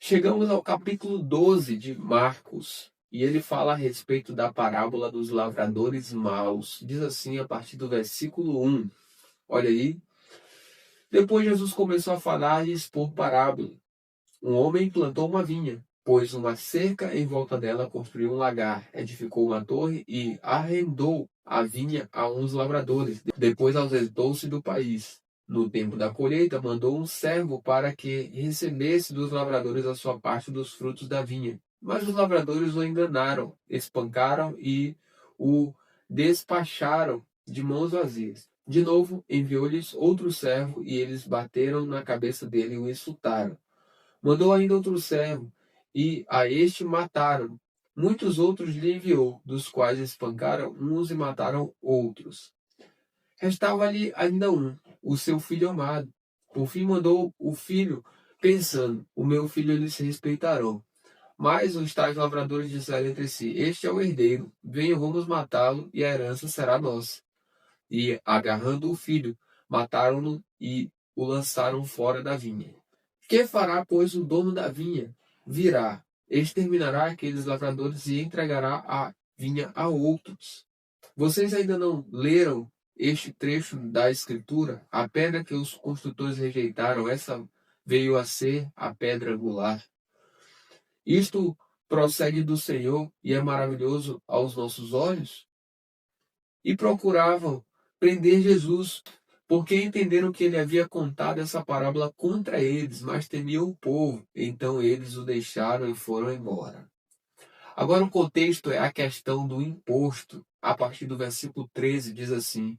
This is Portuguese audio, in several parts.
Chegamos ao capítulo 12 de Marcos, e ele fala a respeito da parábola dos lavradores maus. Diz assim a partir do versículo 1. Olha aí. Depois Jesus começou a falar e expor parábola. Um homem plantou uma vinha, pôs uma cerca em volta dela, construiu um lagar, edificou uma torre e arrendou a vinha a uns lavradores. Depois ausentou-se do país. No tempo da colheita, mandou um servo para que recebesse dos lavradores a sua parte dos frutos da vinha. Mas os lavradores o enganaram, espancaram e o despacharam de mãos vazias. De novo, enviou-lhes outro servo e eles bateram na cabeça dele e o insultaram. Mandou ainda outro servo, e a este mataram. Muitos outros lhe enviou, dos quais espancaram uns e mataram outros. Restava-lhe ainda um, o seu filho amado. Por fim mandou o filho, pensando, o meu filho lhes respeitarão. Mas os tais lavradores disseram entre si, este é o herdeiro, venham, vamos matá-lo, e a herança será nossa. E, agarrando o filho, mataram-no e o lançaram fora da vinha. Que fará, pois, o dono da vinha? Virá, exterminará aqueles lavradores e entregará a vinha a outros. Vocês ainda não leram este trecho da Escritura? A pedra que os construtores rejeitaram, essa veio a ser a pedra angular. Isto procede do Senhor e é maravilhoso aos nossos olhos? E procuravam prender Jesus, porque entenderam que ele havia contado essa parábola contra eles, mas temiam o povo. Então eles o deixaram e foram embora. Agora o contexto é a questão do imposto. A partir do versículo 13 diz assim: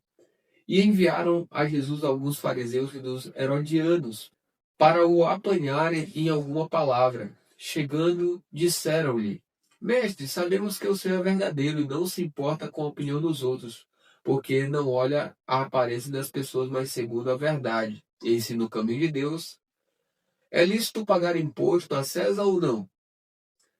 E enviaram a Jesus alguns fariseus e dos herodianos para o apanharem em alguma palavra. Chegando, disseram-lhe: Mestre, sabemos que o Senhor é verdadeiro e não se importa com a opinião dos outros, porque não olha a aparência das pessoas, mas segundo a verdade. Ensina o caminho de Deus. É lícito pagar imposto a César ou não?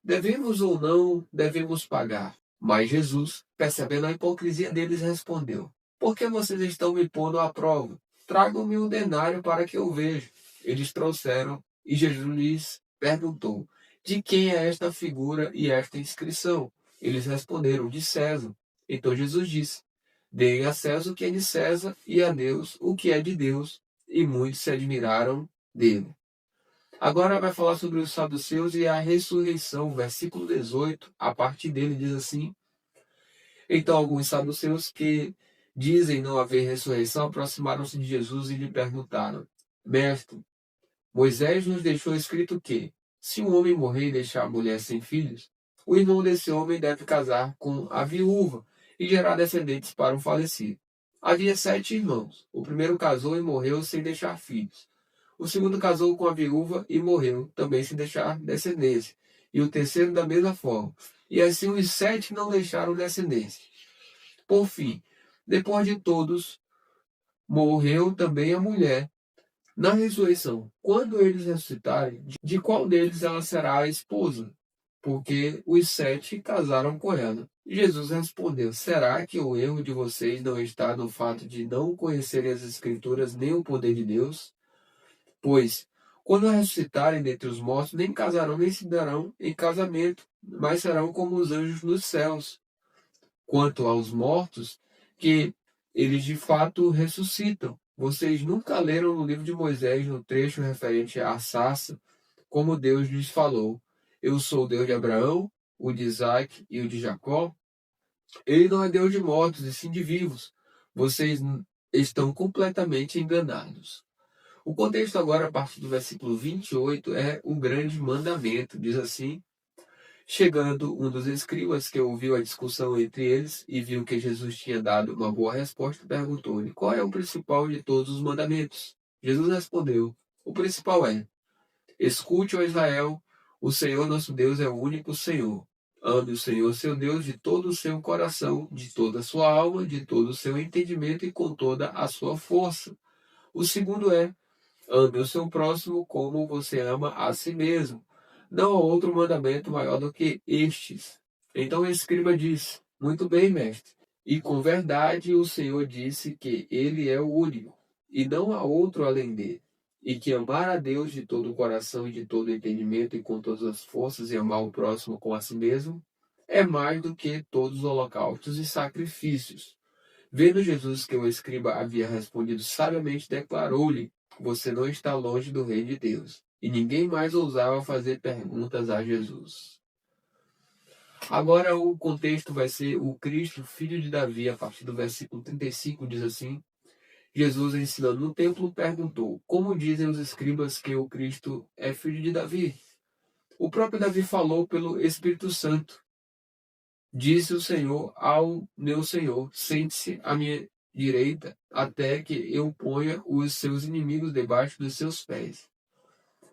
Devemos ou não devemos pagar? Mas Jesus, percebendo a hipocrisia deles, respondeu: Por que vocês estão me pondo à prova? Tragam-me um denário para que eu veja. Eles trouxeram, e Jesus lhes perguntou: De quem é esta figura e esta inscrição? Eles responderam: De César. Então Jesus disse: Deem a César o que é de César e a Deus o que é de Deus. E muitos se admiraram dele. Agora vai falar sobre os saduceus e a ressurreição. Versículo 18, a partir dele diz assim: Então alguns saduceus que dizem não haver ressurreição aproximaram-se de Jesus e lhe perguntaram: Mestre, Moisés nos deixou escrito que, se um homem morrer e deixar a mulher sem filhos, o irmão desse homem deve casar com a viúva e gerar descendentes para o falecido. Havia 7 irmãos. O primeiro casou e morreu sem deixar filhos. O segundo casou com a viúva e morreu, também sem deixar descendência. E o terceiro da mesma forma. E assim os 7 não deixaram descendência. Por fim, depois de todos, morreu também a mulher. Na ressurreição, quando eles ressuscitarem, de qual deles ela será a esposa? Porque os 7 casaram com ela. Jesus respondeu: Será que o erro de vocês não está no fato de não conhecerem as Escrituras nem o poder de Deus? Pois, quando ressuscitarem dentre os mortos, nem casarão nem se darão em casamento, mas serão como os anjos nos céus. Quanto aos mortos, que eles de fato ressuscitam. Vocês nunca leram no livro de Moisés, no trecho referente à sarça, como Deus lhes falou: Eu sou o Deus de Abraão, o de Isaac e o de Jacó? Ele não é Deus de mortos, e sim de vivos. Vocês estão completamente enganados. O contexto agora, a partir do versículo 28, é o grande mandamento. Diz assim: Chegando um dos escribas que ouviu a discussão entre eles e viu que Jesus tinha dado uma boa resposta, perguntou-lhe: Qual é o principal de todos os mandamentos? Jesus respondeu: O principal é: Escute, ó Israel, o Senhor nosso Deus é o único Senhor. Ame o Senhor seu Deus de todo o seu coração, de toda a sua alma, de todo o seu entendimento e com toda a sua força. O segundo é: Ame o seu próximo como você ama a si mesmo. Não há outro mandamento maior do que estes. Então o escriba disse: Muito bem, mestre. E com verdade o Senhor disse que ele é o único, e não há outro além dele. e que amar a Deus de todo o coração e de todo o entendimento e com todas as forças e amar o próximo como a si mesmo é mais do que todos os holocaustos e sacrifícios. Vendo Jesus que o escriba havia respondido sabiamente, declarou-lhe: Você não está longe do reino de Deus. E ninguém mais ousava fazer perguntas a Jesus. Agora o contexto vai ser o Cristo, filho de Davi, a partir do versículo 35, diz assim: Jesus, ensinando no templo, perguntou: Como dizem os escribas que o Cristo é filho de Davi? O próprio Davi falou pelo Espírito Santo. Disse o Senhor ao meu Senhor: Sente-se à minha direita, até que eu ponha os seus inimigos debaixo dos seus pés.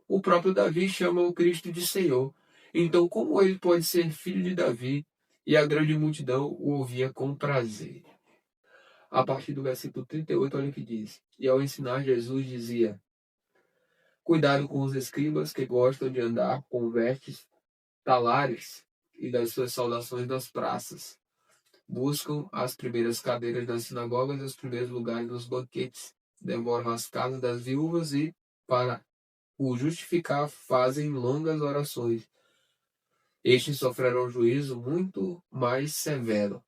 O próprio Davi chama o Cristo de Senhor. Então, como ele pode ser filho de Davi? E a grande multidão o ouvia com prazer. A partir do versículo 38, olha o que diz. E ao ensinar, Jesus dizia: Cuidado com os escribas que gostam de andar com vestes talares e das suas saudações nas praças. Buscam as primeiras cadeiras nas sinagogas e os primeiros lugares nos banquetes. Devoram as casas das viúvas e, para o justificar, fazem longas orações. Estes sofrerão juízo muito mais severo.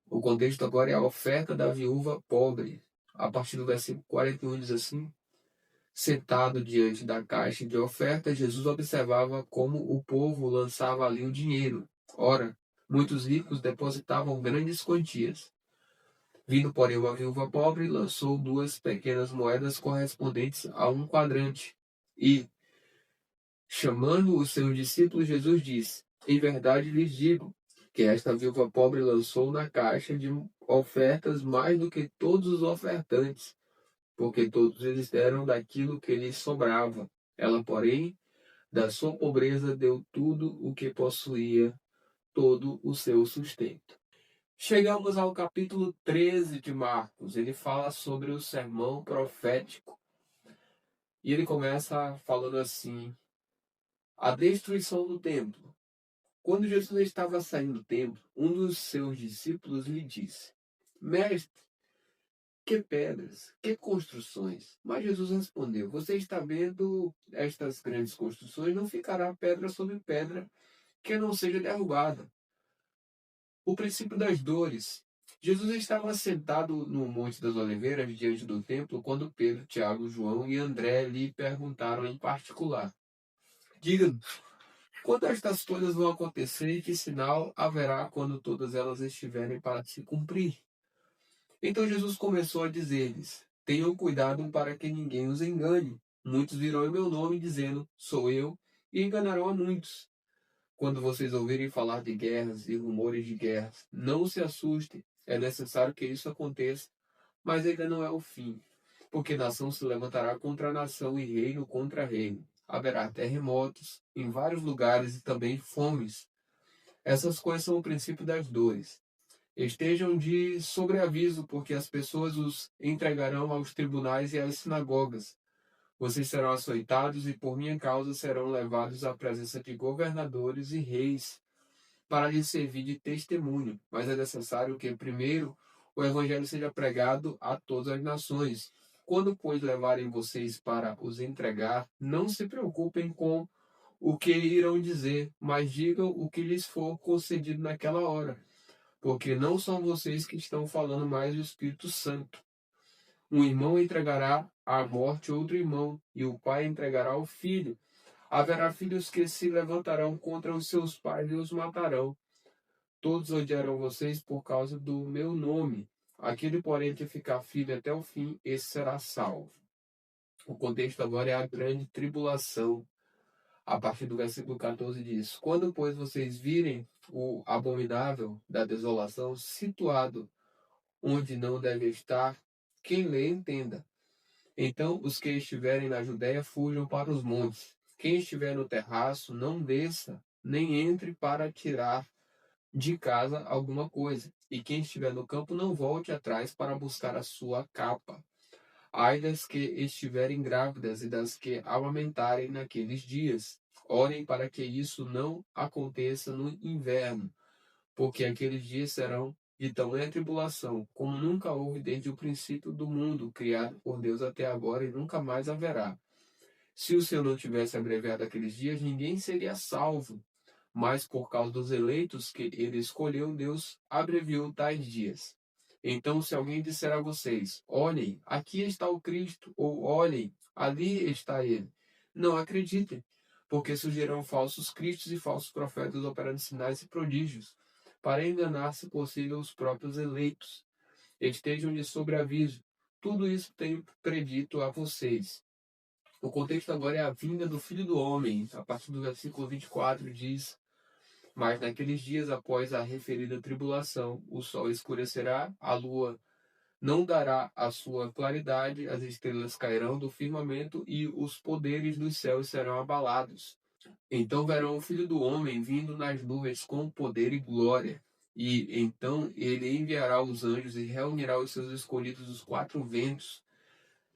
O contexto agora é a oferta da viúva pobre. A partir do versículo 41 diz assim: Sentado diante da caixa de oferta, Jesus observava como o povo lançava ali o dinheiro. Ora, muitos ricos depositavam grandes quantias. Vindo, porém, uma viúva pobre, lançou 2 pequenas moedas correspondentes a um quadrante. E, chamando os seus discípulos, Jesus disse: Em verdade lhes digo que esta viúva pobre lançou na caixa de ofertas mais do que todos os ofertantes, porque todos eles deram daquilo que lhes sobrava. Ela, porém, da sua pobreza deu tudo o que possuía, todo o seu sustento. Chegamos ao capítulo 13 de Marcos. Ele fala sobre o sermão profético. E ele começa falando assim: a destruição do templo. Quando Jesus estava saindo do templo, um dos seus discípulos lhe disse: Mestre, que pedras, que construções. Mas Jesus respondeu: Você está vendo estas grandes construções? Não ficará pedra sobre pedra que não seja derrubada. O princípio das dores. Jesus estava sentado no Monte das Oliveiras, diante do templo, quando Pedro, Tiago, João e André lhe perguntaram em particular: Diga-nos, quando estas coisas vão acontecer e que sinal haverá quando todas elas estiverem para se cumprir? Então Jesus começou a dizer-lhes: Tenham cuidado para que ninguém os engane. Muitos virão em meu nome dizendo: Sou eu, e enganarão a muitos. Quando vocês ouvirem falar de guerras e rumores de guerras, não se assustem. É necessário que isso aconteça, mas ainda não é o fim. Porque nação se levantará contra nação e reino contra reino. Haverá terremotos em vários lugares e também fomes. Essas coisas são o princípio das dores. Estejam de sobreaviso, porque as pessoas os entregarão aos tribunais e às sinagogas. Vocês serão açoitados e por minha causa serão levados à presença de governadores e reis para lhes servir de testemunho. Mas é necessário que primeiro o evangelho seja pregado a todas as nações. Quando, pois, levarem vocês para os entregar, não se preocupem com o que irão dizer, mas digam o que lhes for concedido naquela hora, porque não são vocês que estão falando, mais o Espírito Santo. Um irmão entregará à morte outro irmão, e o pai entregará o filho. Haverá filhos que se levantarão contra os seus pais e os matarão. Todos odiarão vocês por causa do meu nome. Aquele, porém, que ficar firme até o fim, esse será salvo. O contexto agora é a grande tribulação. A partir do versículo 14 diz: Quando, pois, vocês virem o abominável da desolação situado onde não deve estar, quem lê entenda. Então os que estiverem na Judéia fujam para os montes. Quem estiver no terraço, não desça, nem entre para tirar de casa alguma coisa. E quem estiver no campo, não volte atrás para buscar a sua capa. Ai das que estiverem grávidas e das que amamentarem naqueles dias. Orem para que isso não aconteça no inverno, porque aqueles dias serão de tamanha tribulação, como nunca houve desde o princípio do mundo, criado por Deus até agora e nunca mais haverá. Se o Senhor não tivesse abreviado aqueles dias, ninguém seria salvo. Mas por causa dos eleitos que ele escolheu, Deus abreviou tais dias. Então, se alguém disser a vocês: olhem, aqui está o Cristo, ou olhem, ali está ele, não acreditem, porque surgirão falsos cristos e falsos profetas operando sinais e prodígios, para enganar, se possível, os próprios eleitos. Estejam de sobreaviso. Tudo isso tenho predito a vocês. O contexto agora é a vinda do Filho do Homem. A partir do versículo 24 diz: mas naqueles dias após a referida tribulação, o sol escurecerá, a lua não dará a sua claridade, as estrelas cairão do firmamento e os poderes dos céus serão abalados. Então verão o Filho do Homem vindo nas nuvens com poder e glória. E então ele enviará os anjos e reunirá os seus escolhidos dos quatro ventos,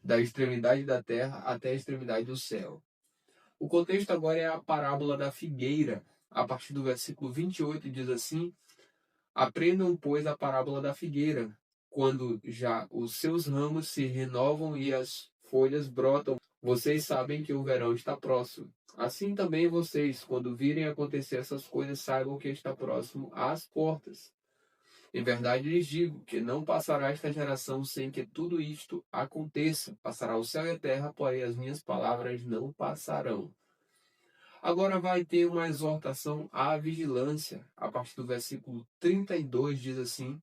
da extremidade da terra até a extremidade do céu. O contexto agora é a parábola da figueira. A partir do versículo 28 diz assim: aprendam, pois, a parábola da figueira. Quando já os seus ramos se renovam e as folhas brotam, vocês sabem que o verão está próximo. Assim também vocês, quando virem acontecer essas coisas, saibam que está próximo às portas. Em verdade lhes digo que não passará esta geração sem que tudo isto aconteça. Passará o céu e a terra, porém as minhas palavras não passarão. Agora vai ter uma exortação à vigilância. A partir do versículo 32 diz assim: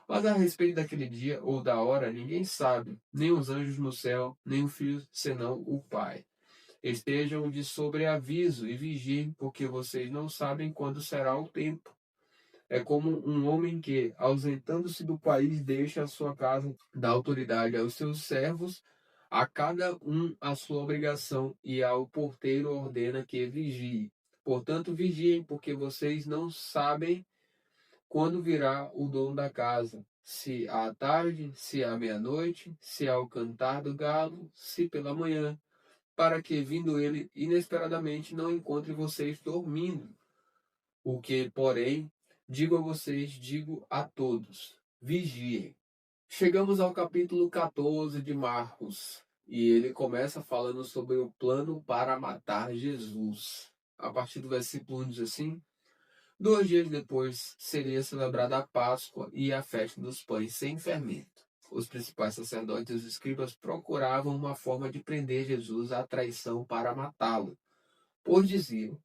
mas a respeito daquele dia ou da hora ninguém sabe, nem os anjos no céu, nem o Filho, senão o Pai. Estejam de sobreaviso e vigiem, porque vocês não sabem quando será o tempo. É como um homem que, ausentando-se do país, deixa a sua casa, dá autoridade aos seus servos, a cada um a sua obrigação, e ao porteiro ordena que vigie. Portanto, vigiem, porque vocês não sabem quando virá o dono da casa, se à tarde, se à meia-noite, se ao cantar do galo, se pela manhã, para que, vindo ele inesperadamente, não encontre vocês dormindo. O que, porém, digo a vocês, digo a todos: vigiem. Chegamos ao capítulo 14 de Marcos, e ele começa falando sobre o plano para matar Jesus. A partir do versículo 1 diz assim: 2 dias depois seria celebrada a Páscoa e a festa dos pães sem fermento. Os principais sacerdotes e os escribas procuravam uma forma de prender Jesus à traição para matá-lo, pois diziam: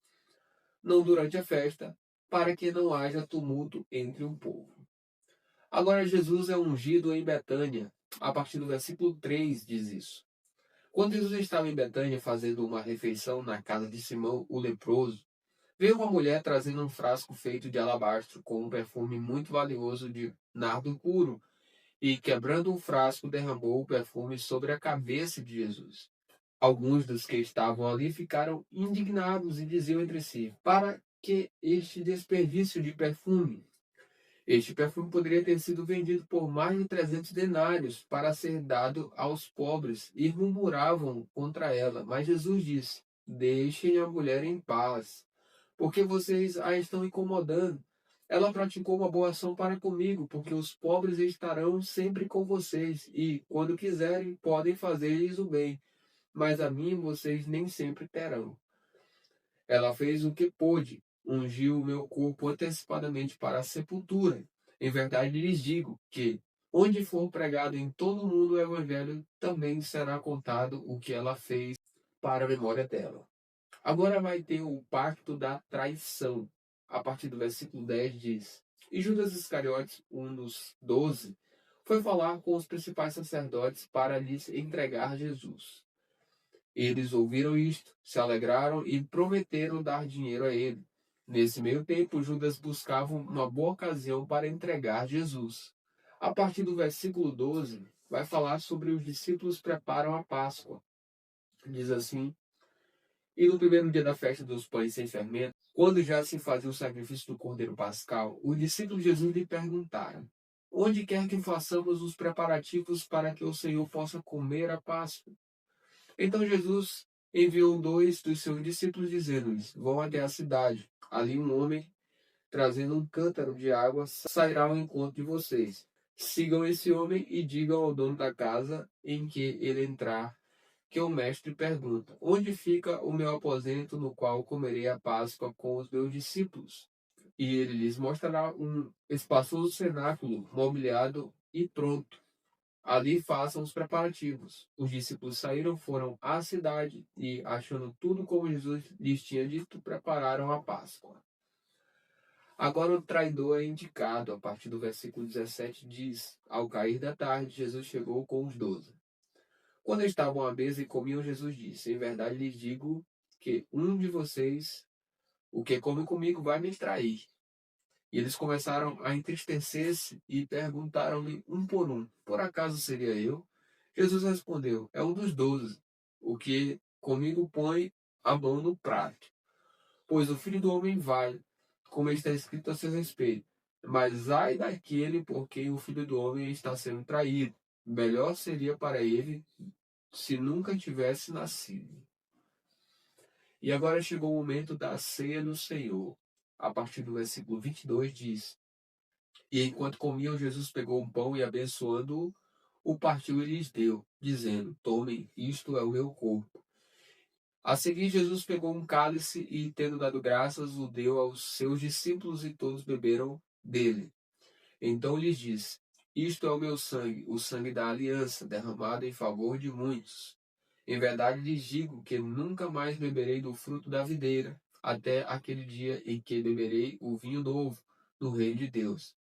não durante a festa, para que não haja tumulto entre o povo. Agora Jesus é ungido em Betânia. A partir do versículo 3 diz isso. Quando Jesus estava em Betânia fazendo uma refeição na casa de Simão, o leproso, veio uma mulher trazendo um frasco feito de alabastro com um perfume muito valioso de nardo puro, e quebrando um frasco derramou o perfume sobre a cabeça de Jesus. Alguns dos que estavam ali ficaram indignados e diziam entre si: para que este desperdício de perfume? Este perfume poderia ter sido vendido por mais de 300 denários para ser dado aos pobres, e murmuravam contra ela. Mas Jesus disse: deixem a mulher em paz, porque vocês a estão incomodando. Ela praticou uma boa ação para comigo, porque os pobres estarão sempre com vocês, e, quando quiserem, podem fazer-lhes o bem, mas a mim vocês nem sempre terão. Ela fez o que pôde, ungiu o meu corpo antecipadamente para a sepultura. Em verdade lhes digo que, onde for pregado em todo o mundo o evangelho, também será contado o que ela fez para a memória dela. Agora vai ter o pacto da traição. A partir do versículo 10 diz: e Judas Iscariotes, um dos 12, foi falar com os principais sacerdotes para lhes entregar Jesus. Eles ouviram isto, se alegraram e prometeram dar dinheiro a ele. Nesse meio tempo, Judas buscava uma boa ocasião para entregar Jesus. A partir do versículo 12, vai falar sobre os discípulos preparam a Páscoa. Diz assim: e no primeiro dia da festa dos pães sem fermento, quando já se fazia o sacrifício do cordeiro pascal, os discípulos de Jesus lhe perguntaram: onde quer que façamos os preparativos para que o Senhor possa comer a Páscoa? Então Jesus enviou 2 dos seus discípulos, dizendo-lhes: vão até a cidade. Ali um homem trazendo um cântaro de água, sairá ao encontro de vocês. Sigam esse homem e digam ao dono da casa em que ele entrar, que o mestre pergunta: onde fica o meu aposento no qual comerei a Páscoa com os meus discípulos? E ele lhes mostrará um espaçoso cenáculo mobiliado e pronto. Ali façam os preparativos. Os discípulos saíram, foram à cidade e, achando tudo como Jesus lhes tinha dito, prepararam a Páscoa. Agora o traidor é indicado. A partir do versículo 17 diz: ao cair da tarde, Jesus chegou com os 12. Quando estavam à mesa e comiam, Jesus disse: em verdade lhes digo que um de vocês, o que come comigo, vai me trair. E eles começaram a entristecer-se e perguntaram-lhe um por um: por acaso seria eu? Jesus respondeu: é um dos 12, o que comigo põe a mão no prato. Pois o Filho do Homem vai, como está escrito a seu respeito. Mas ai daquele por quem o Filho do Homem está sendo traído. Melhor seria para ele se nunca tivesse nascido. E agora chegou o momento da ceia do Senhor. A partir do versículo 22 diz: e enquanto comiam, Jesus pegou um pão e, abençoando-o, o partiu e lhes deu, dizendo: tomem, isto é o meu corpo. A seguir, Jesus pegou um cálice e, tendo dado graças, o deu aos seus discípulos e todos beberam dele. Então lhes disse: isto é o meu sangue, o sangue da aliança, derramado em favor de muitos. Em verdade lhes digo que nunca mais beberei do fruto da videira, até aquele dia em que beberei o vinho novo no reino de Deus.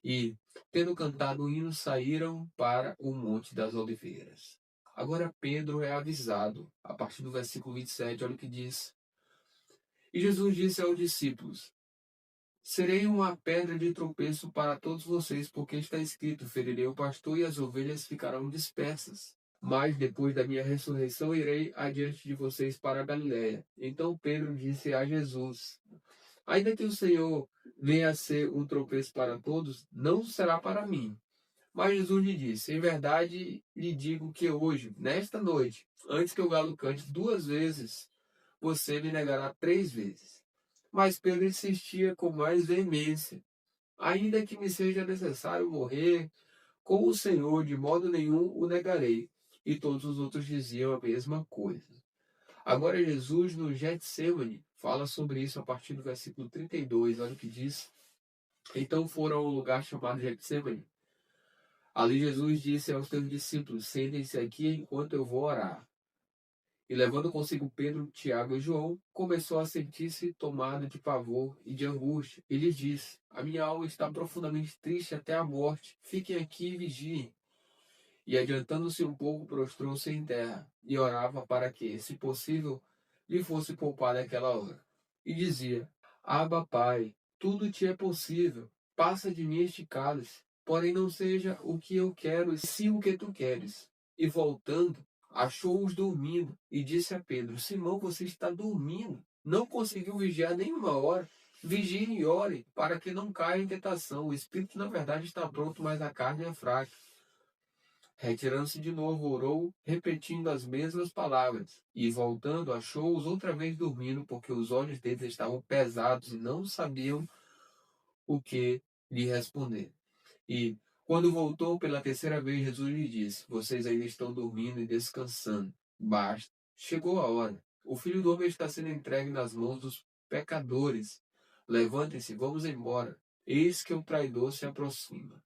E, tendo cantado o hino, saíram para o Monte das Oliveiras. Agora Pedro é avisado, a partir do versículo 27, olha o que diz. E Jesus disse aos discípulos: serei uma pedra de tropeço para todos vocês, porque está escrito: ferirei o pastor e as ovelhas ficarão dispersas. Mas depois da minha ressurreição irei adiante de vocês para a Galiléia. Então Pedro disse a Jesus: ainda que o Senhor venha a ser um tropeço para todos, não será para mim. Mas Jesus lhe disse: em verdade lhe digo que hoje, nesta noite, antes que o galo cante 2 vezes, você me negará 3 vezes. Mas Pedro insistia com mais veemência: ainda que me seja necessário morrer com o Senhor, de modo nenhum o negarei. E todos os outros diziam a mesma coisa. Agora Jesus, no Getsemane, fala sobre isso a partir do versículo 32. Olha o que diz. Então foram ao lugar chamado Getsemane. Ali Jesus disse aos seus discípulos: sentem-se aqui enquanto eu vou orar. E levando consigo Pedro, Tiago e João, começou a sentir-se tomado de pavor e de angústia. E lhes disse: a minha alma está profundamente triste até a morte. Fiquem aqui e vigiem. E adiantando-se um pouco, prostrou-se em terra e orava para que, se possível, lhe fosse poupada aquela hora. E dizia: Abba, Pai, tudo te é possível. Passa de mim este cálice. Porém, não seja o que eu quero, e sim o que tu queres. E voltando, achou-os dormindo e disse a Pedro: Simão, você está dormindo. Não conseguiu vigiar nem uma hora. Vigie e ore, para que não caia em tentação. O espírito, na verdade, está pronto, mas a carne é fraca. Retirando-se de novo, orou, repetindo as mesmas palavras. E voltando, achou-os outra vez dormindo, porque os olhos deles estavam pesados e não sabiam o que lhe responder. E, quando voltou pela terceira vez, Jesus lhe disse: vocês ainda estão dormindo e descansando. Basta. Chegou a hora. O Filho do Homem está sendo entregue nas mãos dos pecadores. Levantem-se, vamos embora. Eis que o traidor se aproxima.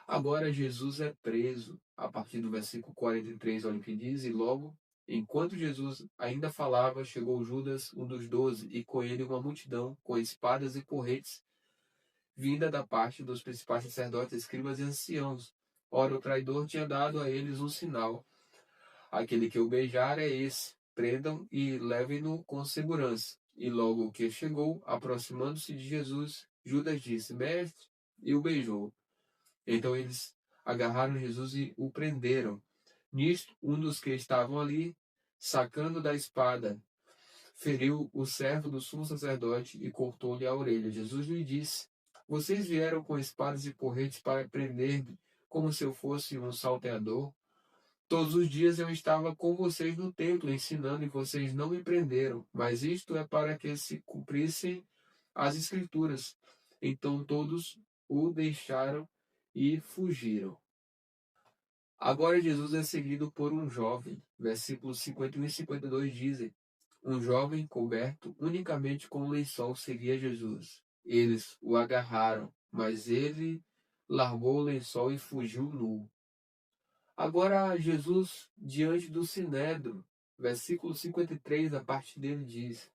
Agora Jesus é preso. A partir do versículo 43, olha o que diz. E logo, enquanto Jesus ainda falava, chegou Judas, um dos 12, e com ele uma multidão, com espadas e porretes, vinda da parte dos principais sacerdotes, escribas e anciãos. Ora, o traidor tinha dado a eles um sinal: aquele que o beijar é esse. Prendam e levem-no com segurança. E logo que chegou, aproximando-se de Jesus, Judas disse: Mestre, e o beijou. Então eles agarraram Jesus e o prenderam. Nisto, um dos que estavam ali, sacando da espada, feriu o servo do sumo sacerdote e cortou-lhe a orelha. Jesus lhe disse: vocês vieram com espadas e porretes para prender-me, como se eu fosse um salteador? Todos os dias eu estava com vocês no templo, ensinando, e vocês não me prenderam. Mas isto é para que se cumprissem as Escrituras. Então todos o deixaram e fugiram. Agora Jesus é seguido por um jovem. Versículos 51 e 52 dizem: um jovem coberto unicamente com um lençol seguia Jesus. Eles o agarraram, mas ele largou o lençol e fugiu nu. Agora Jesus diante do sinédrio, versículo 53, a parte dele diz: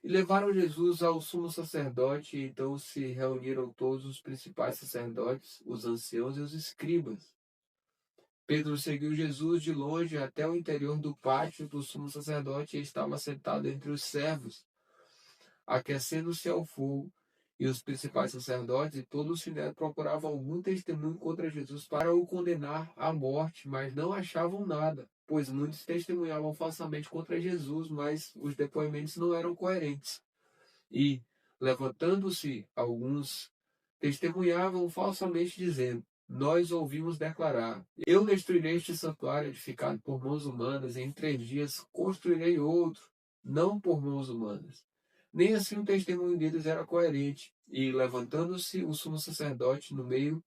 e levaram Jesus ao sumo sacerdote, e então se reuniram todos os principais sacerdotes, os anciãos e os escribas. Pedro seguiu Jesus de longe até o interior do pátio do sumo sacerdote e estava sentado entre os servos, aquecendo-se ao fogo. E os principais sacerdotes e todo o sinédrio procuravam algum testemunho contra Jesus para o condenar à morte, mas não achavam nada, pois muitos testemunhavam falsamente contra Jesus, mas os depoimentos não eram coerentes. E, levantando-se alguns, testemunhavam falsamente, dizendo: nós ouvimos declarar: eu destruirei este santuário edificado por mãos humanas, e em 3 dias construirei outro, não por mãos humanas. Nem assim o testemunho deles era coerente. E, levantando-se o sumo sacerdote no meio,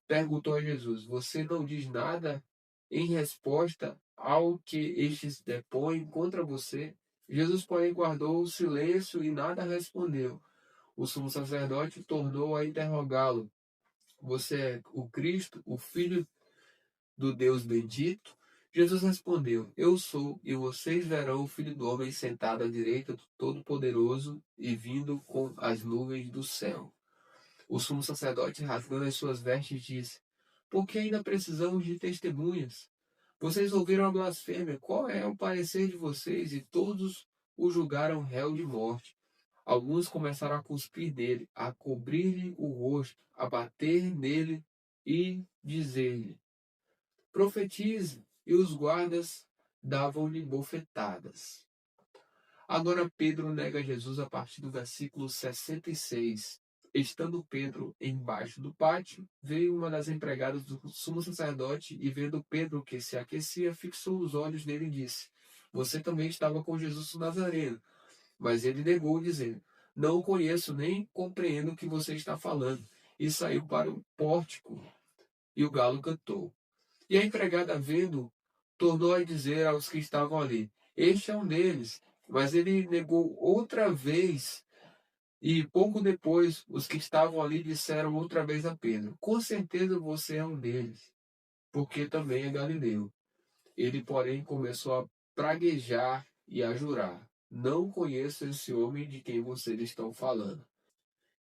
perguntou a Jesus: você não diz nada em resposta ao que estes depõem contra você? Jesus, porém, guardou o silêncio e nada respondeu. O sumo sacerdote tornou a interrogá-lo: você é o Cristo, o Filho do Deus bendito? Jesus respondeu: eu sou, e vocês verão o Filho do Homem sentado à direita do Todo-Poderoso e vindo com as nuvens do céu. O sumo sacerdote, rasgando as suas vestes, disse: por que ainda precisamos de testemunhas? Vocês ouviram a blasfêmia. Qual é o parecer de vocês? E todos o julgaram réu de morte. Alguns começaram a cuspir nele, a cobrir-lhe o rosto, a bater nele e dizer-lhe: profetize. E os guardas davam-lhe bofetadas. Agora Pedro nega Jesus a partir do versículo 66. Estando Pedro embaixo do pátio, veio uma das empregadas do sumo sacerdote e, vendo Pedro que se aquecia, fixou os olhos nele e disse: você também estava com Jesus o Nazareno. Mas ele negou, dizendo: não o conheço, nem compreendo o que você está falando. E saiu para o pórtico, e o galo cantou. E a empregada, vendo, tornou a dizer aos que estavam ali: este é um deles. Mas ele negou outra vez, e pouco depois os que estavam ali disseram outra vez a Pedro: com certeza você é um deles, porque também é galileu. Ele, porém, começou a praguejar e a jurar: não conheço esse homem de quem vocês estão falando.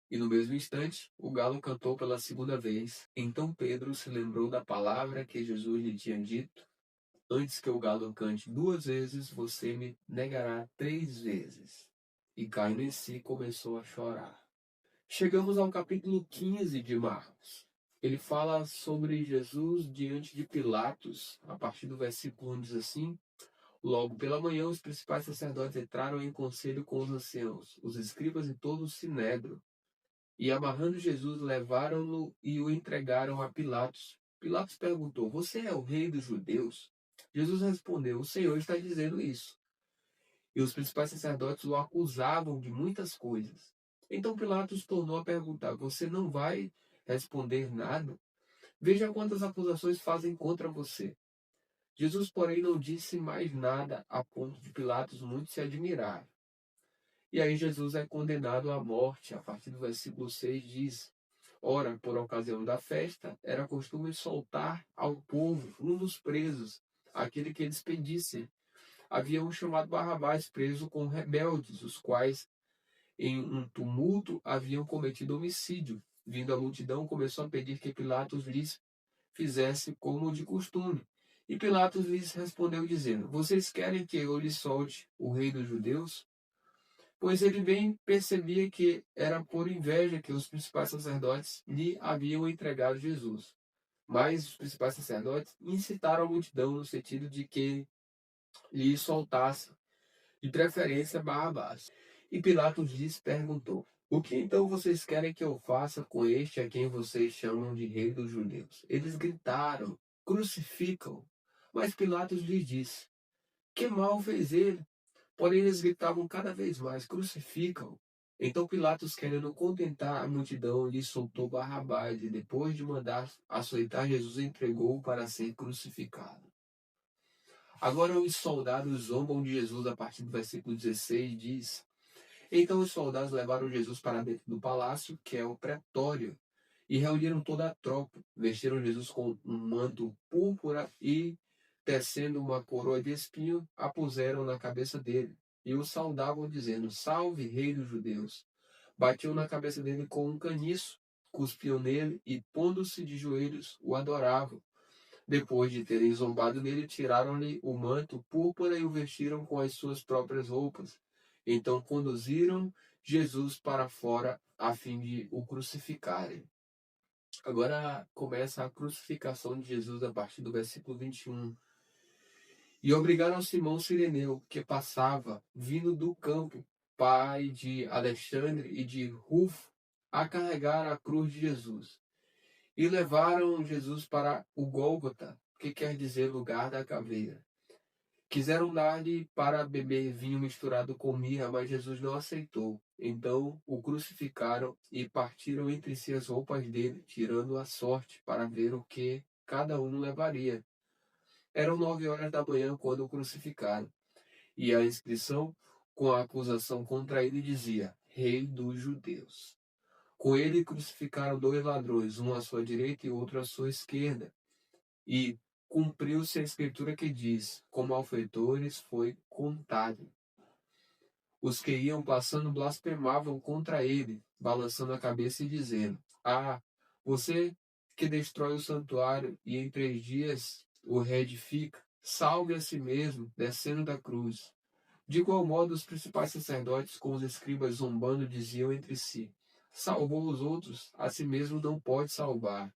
E no mesmo instante, o galo cantou pela segunda vez. Então Pedro se lembrou da palavra que Jesus lhe tinha dito: antes que o galo cante 2 vezes, você me negará 3 vezes. E caindo em si, começou a chorar. Chegamos ao capítulo 15 de Marcos. Ele fala sobre Jesus diante de Pilatos. A partir do versículo 1 diz assim: logo pela manhã, os principais sacerdotes entraram em conselho com os anciãos, os escribas e todo o sinédrio. E amarrando Jesus, levaram-no e o entregaram a Pilatos. Pilatos perguntou: você é o rei dos judeus? Jesus respondeu: o Senhor está dizendo isso. E os principais sacerdotes o acusavam de muitas coisas. Então Pilatos tornou a perguntar: você não vai responder nada? Veja quantas acusações fazem contra você. Jesus, porém, não disse mais nada, a ponto de Pilatos muito se admirar. E aí Jesus é condenado à morte. A partir do versículo 6 diz: ora, por ocasião da festa, era costume soltar ao povo um dos presos, aquele que eles pedissem. Havia um chamado Barrabás, preso com rebeldes, os quais, em um tumulto, haviam cometido homicídio. Vindo a multidão, começou a pedir que Pilatos lhes fizesse como de costume. E Pilatos lhes respondeu, dizendo: vocês querem que eu lhes solte o rei dos judeus? Pois ele bem percebia que era por inveja que os principais sacerdotes lhe haviam entregado Jesus. Mas os principais sacerdotes incitaram a multidão no sentido de que lhe soltasse, de preferência Barrabás. E Pilatos lhes perguntou: o que então vocês querem que eu faça com este a quem vocês chamam de rei dos judeus? Eles gritaram: crucificam. Mas Pilatos lhes disse: que mal fez ele? Porém eles gritavam cada vez mais: crucificam. Então Pilatos, querendo contentar a multidão, lhe soltou Barrabás e, depois de mandar açoitar Jesus, entregou para ser crucificado. Agora os soldados zombam de Jesus a partir do versículo 16, diz: Então os soldados levaram Jesus para dentro do palácio, que é o pretório, e reuniram toda a tropa. Vestiram Jesus com um manto púrpura e, tecendo uma coroa de espinho, a puseram na cabeça dele. E o saudavam, dizendo: Salve, rei dos judeus! Batiam na cabeça dele com um caniço, cuspiam nele e, pondo-se de joelhos, o adoravam. Depois de terem zombado nele, tiraram-lhe o manto púrpura e o vestiram com as suas próprias roupas. Então conduziram Jesus para fora a fim de o crucificarem. Agora começa a crucificação de Jesus a partir do versículo 21. E obrigaram Simão Cireneu, que passava, vindo do campo, pai de Alexandre e de Rufo, a carregar a cruz de Jesus. E levaram Jesus para o Gólgota, que quer dizer lugar da caveira. Quiseram dar-lhe para beber vinho misturado com mirra, mas Jesus não aceitou. Então o crucificaram e partiram entre si as roupas dele, tirando a sorte para ver o que cada um levaria. Eram 9 horas da manhã quando o crucificaram. E a inscrição com a acusação contra ele dizia: Rei dos Judeus. Com ele crucificaram 2 ladrões, um à sua direita e outro à sua esquerda. E cumpriu-se a escritura que diz: com malfeitores foi contado. Os que iam passando blasfemavam contra ele, balançando a cabeça e dizendo: Ah, você que destrói o santuário e em 3 dias o reedifica, salve a si mesmo, descendo da cruz. De igual modo, os principais sacerdotes, com os escribas zombando, diziam entre si: Salvou os outros, a si mesmo não pode salvar.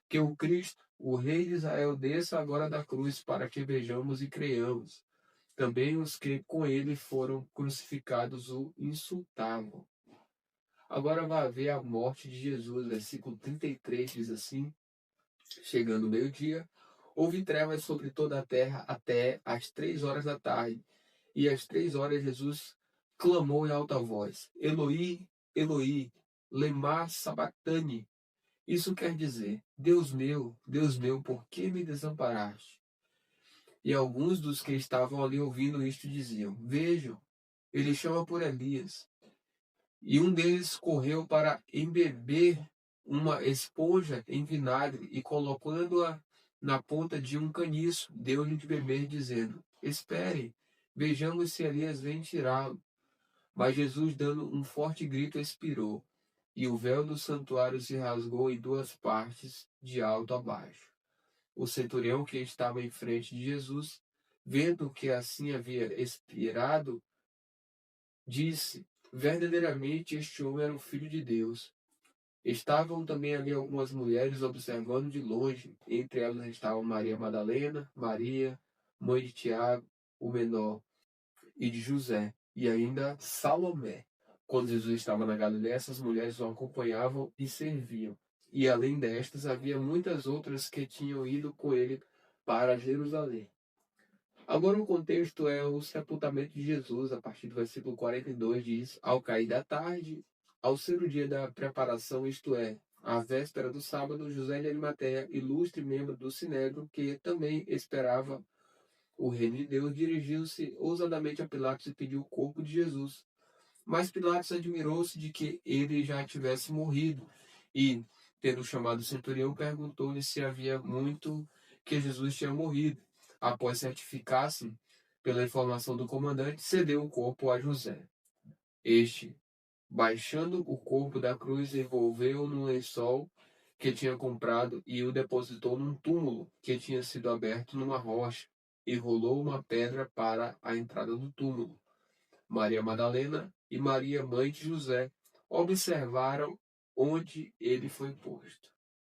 Que o Cristo, o Rei de Israel, desça agora da cruz para que vejamos e creiamos. Também os que com ele foram crucificados o insultavam. Agora vai haver a morte de Jesus. Versículo 33 diz assim: Chegando o meio-dia, houve trevas sobre toda a terra até às 3 horas da tarde. E às 3 horas Jesus clamou em alta voz: Eloi, Eloi, lema sabachthani. Isso quer dizer: Deus meu, por que me desamparaste? E alguns dos que estavam ali ouvindo isto diziam: Vejam, ele chama por Elias. E um deles correu para embeber uma esponja em vinagre e, colocando-a na ponta de um caniço, deu-lhe de beber, dizendo: Espere, vejamos se Elias vem tirá-lo. Mas Jesus, dando um forte grito, expirou, e o véu do santuário se rasgou em 2 partes, de alto a baixo. O centurião que estava em frente de Jesus, vendo que assim havia expirado, disse: Verdadeiramente este homem era o Filho de Deus. Estavam também ali algumas mulheres observando de longe. Entre elas estavam Maria Madalena, Maria, mãe de Tiago, o menor, e de José, e ainda Salomé. Quando Jesus estava na Galiléia, essas mulheres o acompanhavam e serviam. E além destas, havia muitas outras que tinham ido com ele para Jerusalém. Agora o contexto é o sepultamento de Jesus. A partir do versículo 42 diz: Ao cair da tarde, ao ser o dia da preparação, isto é, a véspera do sábado, José de Arimateia, ilustre membro do Sinédrio, que também esperava o reino de Deus, dirigiu-se ousadamente a Pilatos e pediu o corpo de Jesus. Mas Pilatos admirou-se de que ele já tivesse morrido e, tendo chamado o centurião, perguntou-lhe se havia muito que Jesus tinha morrido. Após certificar-se pela informação do comandante, cedeu o corpo a José. Este, baixando o corpo da cruz, envolveu-o num lençol que tinha comprado e o depositou num túmulo que tinha sido aberto numa rocha, e rolou uma pedra para a entrada do túmulo. Maria Madalena e Maria, mãe de José, observaram onde ele foi posto.